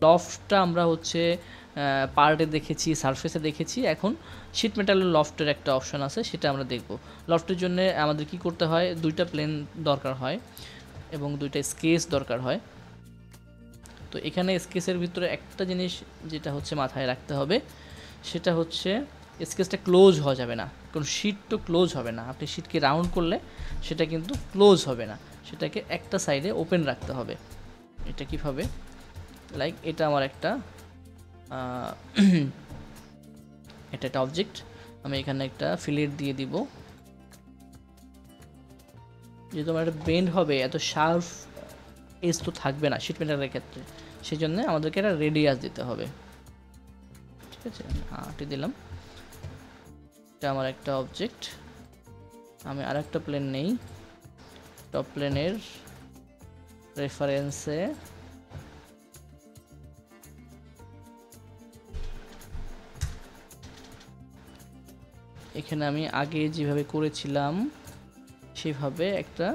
লফটটা আমরা হচ্ছে পার্টে দেখেছি, সারফেসে দেখেছি, এখন শিট মেটালের লফটের একটা অপশন আছে, সেটা আমরা দেখব। লফটের জন্য আমাদের কি করতে হয়, দুইটা প্লেন দরকার হয় এবং দুইটা স্কেচ দরকার হয়। তো এখানে স্কেচের ভিতরে একটা জিনিস যেটা হচ্ছে মাথায় রাখতে হবে, সেটা হচ্ছে স্কেচটা ক্লোজ হওয়া যাবে না, কারণ শিট তো ক্লোজ হবে না। আপনি শিটকে রাউন্ড করলে সেটা কিন্তু ক্লোজ হবে না, সেটাকে একটা সাইডে ওপেন রাখতে হবে। এটা কীভাবে, লাইক এটা আমার একটা এটা একটা অবজেক্ট, আমি এখানে একটা ফিলেট দিয়ে দিব। যেহেতু আমার একটা বেন্ড হবে, এত শার্প এজ তো থাকবে না শিট মেটালের ক্ষেত্রে, সেই জন্য আমাদেরকে একটা রেডিয়াস দিতে হবে। ঠিক আছে, আটি দিলাম। এটা আমার একটা অবজেক্ট, আমি আর একটা প্লেন নেই, টপ প্লেনের রেফারেন্সে এখানে আমি আগে যেভাবে করেছিলাম সেভাবে একটা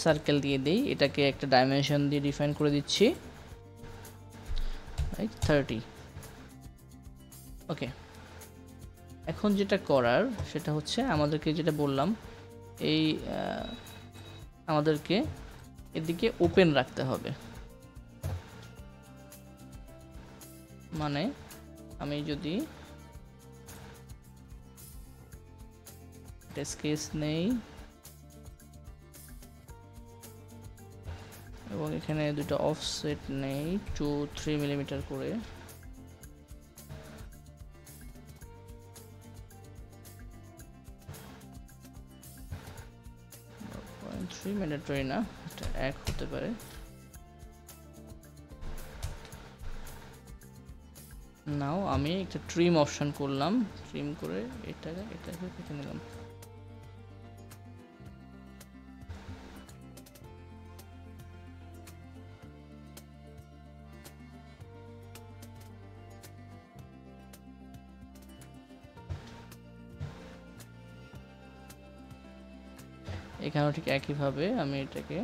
সার্কেল দিয়ে দিই, এটাকে একটা ডাইমেনশন দিয়ে ডিফাইন করে দিচ্ছি 30। ওকে, এখন যেটা করার সেটা হচ্ছে আমাদেরকে যেটা বললাম, এই আমাদেরকে এদিকে ওপেন রাখতে হবে। মানে আমি যদি স্কেচ নেই এবং এখানে দুটো অফসেট নেই 2-3 মিলিমিটার করে, মিলিমিটার না, এটা 1 হতে পারে। নাও আমি একটা ট্রিম অপশন করলাম, ট্রিম করে এটাকে কেটে নিলাম। এখানেও ঠিক একইভাবে আমি এটাকে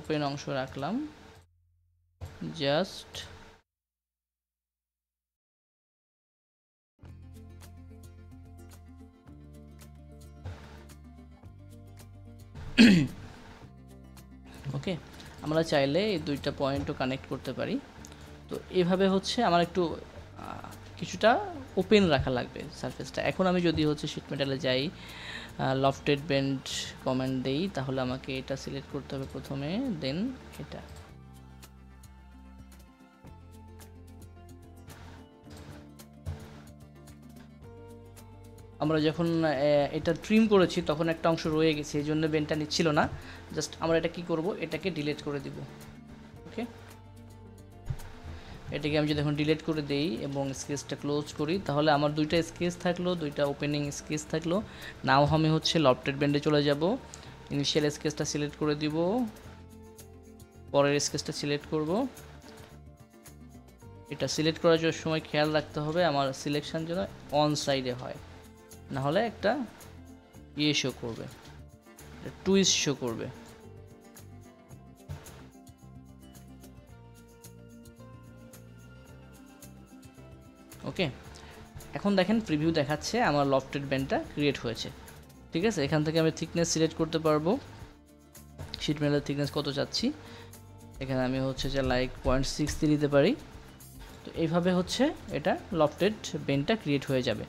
ওপেন অংশ রাখলাম, জাস্ট ওকে। আমরা চাইলে এই দুইটা পয়েন্টও কানেক্ট করতে পারি। তো এইভাবে হচ্ছে আমার একটু কিছুটা ওপেন রাখা লাগবে সারফেসটা। এখন আমি যদি হচ্ছে শিট মেটালে যাই, লফটেড বেন্ড কমান্ড দেই, তাহলে আমাকে এটা সিলেক্ট করতে হবে প্রথমে, দেন এটা। আমরা যখন এটা ট্রিম করেছি তখন একটা অংশ রয়ে গেছে, এই জন্য বেন্ডটা নিচ্ছিল না। জাস্ট আমরা এটা কি করব, এটাকে ডিলিট করে দিব। ওকে, এটাকে আমি যদি এখন ডিলিট করে দেই এবং স্কেচটা ক্লোজ করি, তাহলে আমার দুইটা স্কেচ থাকলো, দুইটা ওপেনিং স্কেচ থাকলো। নাও আমি হচ্ছে লফটেড বেন্ডে চলে যাব, ইনিশিয়াল স্কেচটা সিলেক্ট করে দিব, পরের স্কেচটা সিলেক্ট করব। এটা সিলেক্ট করার সময় খেয়াল রাখতে হবে আমার সিলেকশন যেন অন সাইডে হয়, না হলে একটা ইয়ে শো করবে, টুইস্ট শো করবে। ওকে, এখন দেখেন প্রিভিউ দেখাচ্ছে আমার লফটেড বেন্ডটা ক্রিয়েট হয়েছে। ঠিক আছে, এখান থেকে আমি থিকনেস সিলেক্ট করতে পারবো, শিট মেটালের থিকনেস কত চাচ্ছি, এখানে আমি হচ্ছে যে লাইক 0.6 দিয়ে দিতে পারি। তো এইভাবে হচ্ছে এটা লফটেড বেন্ডটা ক্রিয়েট হয়ে যাবে।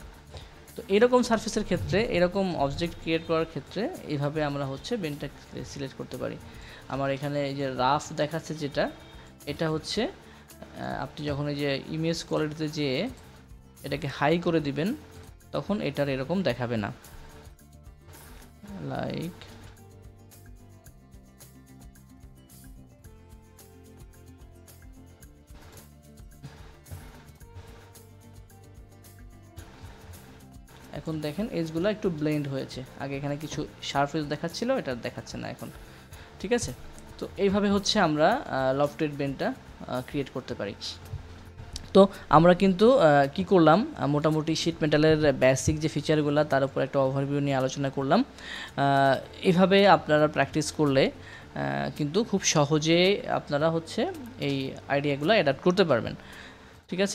তো এরকম সারফেসের ক্ষেত্রে, এরকম অবজেক্ট ক্রিয়েট করার ক্ষেত্রে এইভাবে আমরা হচ্ছে বেন্ডটা সিলেক্ট করতে পারি। আমার এখানে এই যে রাফ দেখাচ্ছে যেটা, এটা হচ্ছে আপনি যখন এই যে ইমেজ কোয়ালিটিতে যেয়ে এটাকে হাই করে দিবেন তখন এটার এরকম দেখাবে না, লাইক এখন দেখেন এজগুলো একটু ব্লেন্ড হয়েছে, আগে এখানে কিছু শার্প এজ দেখাচ্ছিল, এটা দেখাচ্ছে না এখন। ঠিক আছে, তো এইভাবে হচ্ছে আমরা লফটেড বেন্টটা ক্রিয়েট করতে পারি। তো আমরা কিন্তু কি করলাম, মোটামুটি শিট মেটালের বেসিক যে ফিচারগুলো তার উপর একটা ওভারভিউ নিয়ে আলোচনা করলাম। এভাবে আপনারা প্র্যাকটিস করলে কিন্তু খুব সহজে আপনারা হচ্ছে এই আইডিয়াগুলো অ্যাডাপ্ট করতে পারবেন। ঠিক আছে।